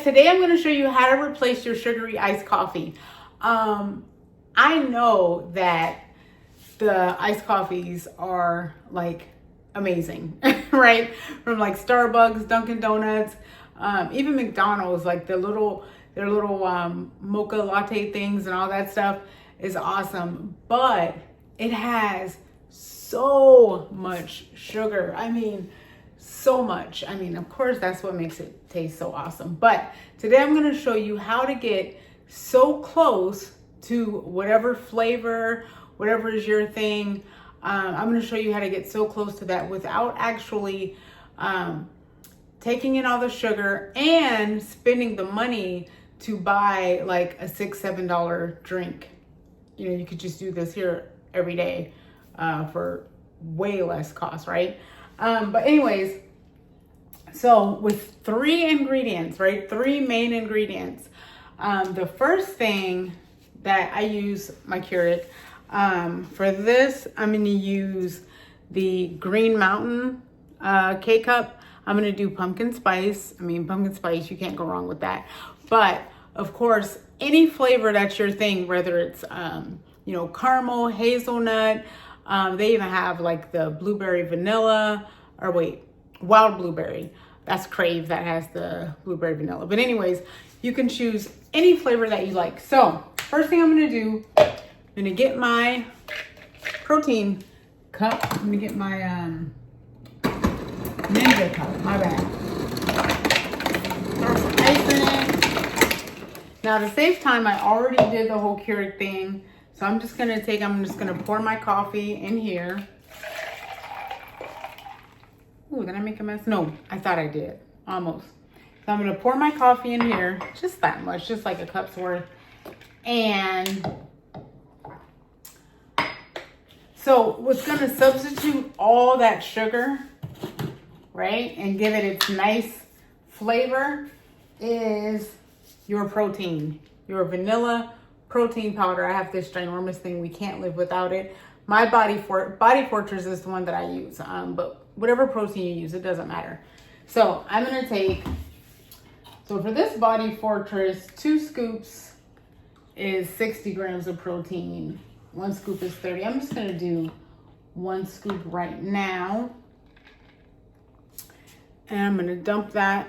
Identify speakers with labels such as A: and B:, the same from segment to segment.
A: today I'm going to show you how to replace your sugary iced coffee. I know that the iced coffees are like amazing, right? From like Starbucks, Dunkin Donuts, even McDonald's, like their little mocha latte things and all that stuff is awesome, but it has so much sugar. I mean, so much. I mean, of course, that's what makes it taste so awesome. But today I'm going to show you how to get so close to whatever flavor, whatever is your thing. I'm going to show you how to get so close to that without actually taking in all the sugar and spending the money to buy like a $6, $7 drink. You know, you could just do this here every day for way less cost, right? But anyways, so with 3 ingredients, right? 3 main ingredients. The first thing that I use my Keurig, for this, I'm going to use the Green Mountain K-Cup. I'm going to do pumpkin spice. I mean, pumpkin spice, you can't go wrong with that. But of course, any flavor that's your thing, whether it's, you know, caramel, hazelnut, they even have like the blueberry vanilla, or wait, wild blueberry. That's Crave that has the blueberry vanilla. But anyways, you can choose any flavor that you like. So first thing I'm going to do, I'm going to get my protein cup. I'm going to get my Ninja cup, my bad. Throw some ice in it. Now to save time, I already did the whole Keurig thing. So I'm just going to pour my coffee in here. Ooh, did I make a mess? No, I thought I did. Almost. So I'm going to pour my coffee in here. Just that much. Just like a cup's worth. And so what's going to substitute all that sugar, right, and give it its nice flavor is your protein. Your vanilla protein powder. I have this ginormous thing. We can't live without it. My Body Fortress is the one that I use. But whatever protein you use, it doesn't matter. So I'm going to take, so for this Body Fortress, 2 scoops is 60 grams of protein. 1 scoop is 30. I'm just going to do 1 scoop right now. And I'm going to dump that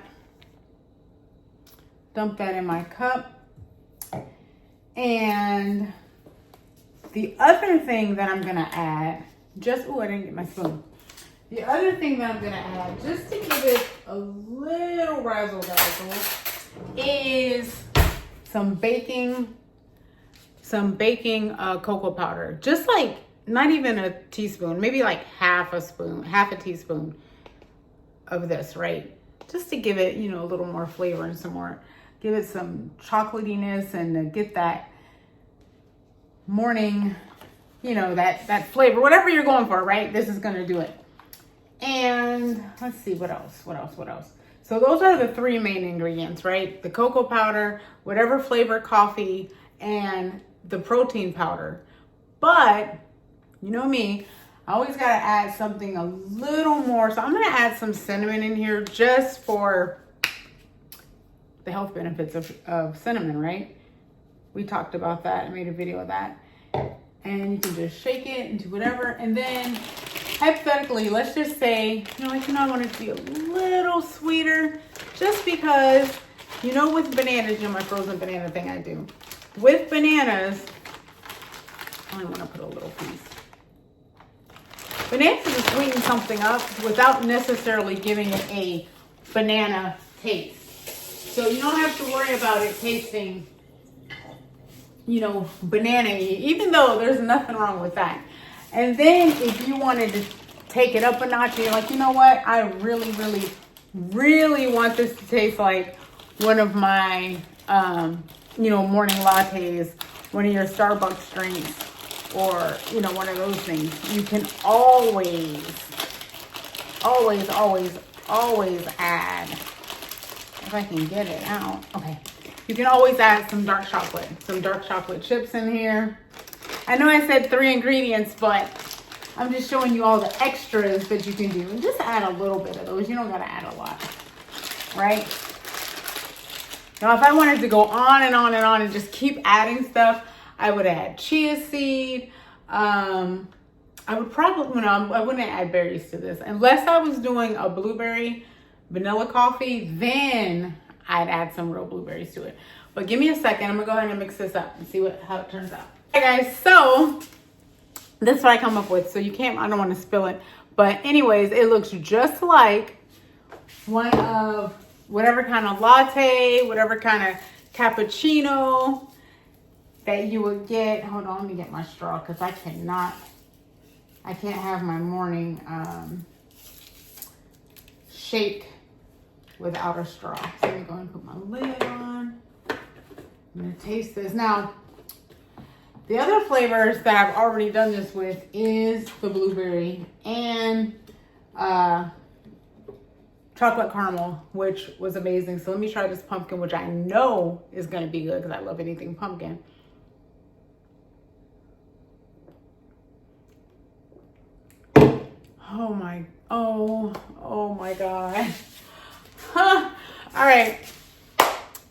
A: in my cup. And the other thing that I'm going to add, I didn't get my spoon. The other thing that I'm going to add, just to give it a little razzle dazzle, is some baking cocoa powder. Just like, not even a teaspoon, maybe like half a teaspoon of this, right? Just to give it, you know, a little more flavor and give it some chocolatiness and to get that morning, you know, that flavor, whatever you're going for, right? This is going to do it. And let's see, what else? So those are the 3 main ingredients, right? The cocoa powder, whatever flavor coffee, and the protein powder. But you know me, I always got to add something a little more. So I'm going to add some cinnamon in here just for the health benefits of cinnamon, right? We talked about that. I made a video of that. And you can just shake it into whatever. And then hypothetically, let's just say, I want it to be a little sweeter, just because, you know, with bananas, my frozen banana thing I do. With bananas, I only want to put a little piece. Bananas will sweeten something up without necessarily giving it a banana taste. So you don't have to worry about it tasting, you know, banana-y, even though there's nothing wrong with that. And then if you wanted to take it up a notch, you're like, you know what? I really, really, really want this to taste like one of my, you know, morning lattes, one of your Starbucks drinks, or, you know, one of those things. You can always add, if I can get it out. Okay. You can always add some dark chocolate chips in here. I know I said 3 ingredients, but I'm just showing you all the extras that you can do. And just add a little bit of those. You don't got to add a lot, right? Now, if I wanted to go on and on and on and just keep adding stuff, I would add chia seed. I would probably, I wouldn't add berries to this. Unless I was doing a blueberry vanilla coffee, then I'd add some real blueberries to it. But give me a second. I'm gonna go ahead and mix this up and see how it turns out. Okay, guys, so this is what I come up with. So you can't, I don't want to spill it. But anyways, it looks just like one of whatever kind of latte, whatever kind of cappuccino that you would get. Hold on, let me get my straw because I can't have my morning shake without a straw. So I'm going to put my lid on. I'm going to taste this. Now, the other flavors that I've already done this with is the blueberry and chocolate caramel, which was amazing. So let me try this pumpkin, which I know is going to be good because I love anything pumpkin. Oh my God. Huh. All right.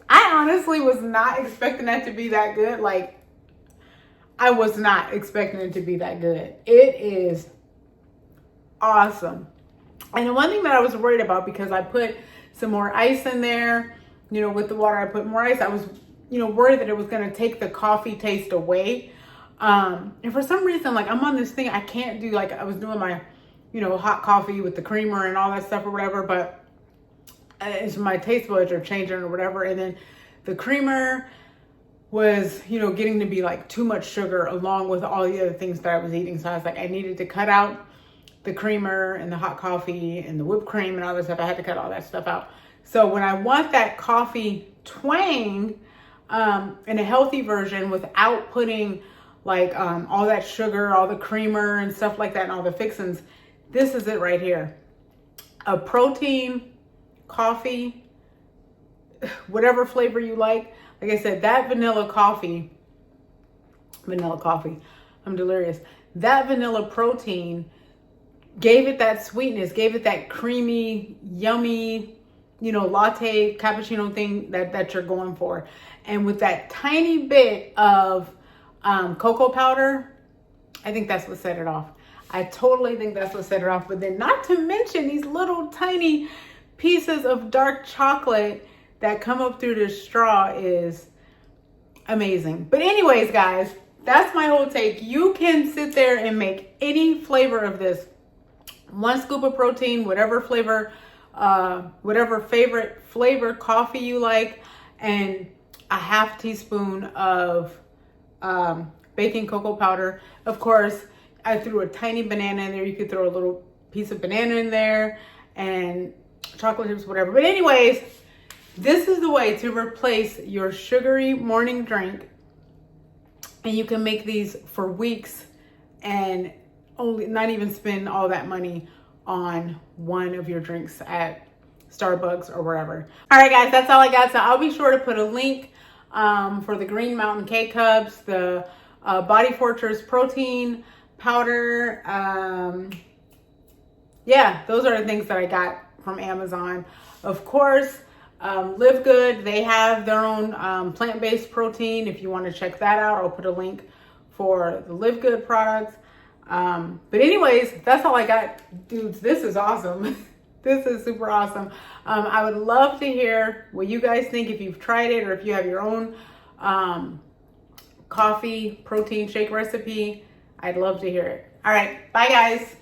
A: I honestly was not expecting that to be that good. Like, I was not expecting it to be that good. It is awesome. And the one thing that I was worried about, because I put some more ice in there, you know, with the water, I put more ice. I was, you know, worried that it was going to take the coffee taste away. And for some reason, like, I'm on this thing, I can't do, like, I was doing my, you know, hot coffee with the creamer and all that stuff or whatever, but it's my taste buds are changing or whatever. And then the creamer was, you know, getting to be like too much sugar along with all the other things that I was eating. So I was like, I needed to cut out the creamer and the hot coffee and the whipped cream and all that stuff. I had to cut all that stuff out. So when I want that coffee twang in a healthy version without putting like all that sugar, all the creamer and stuff like that and all the fixins, this is it right here. A protein coffee, whatever flavor you like. Like I said, that vanilla coffee, I'm delirious. That vanilla protein gave it that sweetness, gave it that creamy, yummy, you know, latte, cappuccino thing that you're going for. And with that tiny bit of cocoa powder, I think that's what set it off. I totally think that's what set it off. But then not to mention these little tiny pieces of dark chocolate that come up through the straw is amazing. But anyways, guys, that's my whole take. You can sit there and make any flavor of this. 1 scoop of protein, whatever flavor, whatever favorite flavor coffee you like, and a half teaspoon of baking cocoa powder. Of course, I threw a tiny banana in there. You could throw a little piece of banana in there and chocolate chips, whatever. But anyways, this is the way to replace your sugary morning drink. And you can make these for weeks and only not even spend all that money on one of your drinks at Starbucks or wherever. All right, guys, that's all I got. So I'll be sure to put a link for the Green Mountain K-Cups, the Body Fortress protein powder. Yeah, those are the things that I got from Amazon. Of course, Live Good, they have their own plant-based protein. If you want to check that out, I'll put a link for the Live Good products. But anyways, that's all I got. Dudes, this is awesome. This is super awesome. I would love to hear what you guys think, if you've tried it or if you have your own coffee protein shake recipe. I'd love to hear it. All right, bye guys.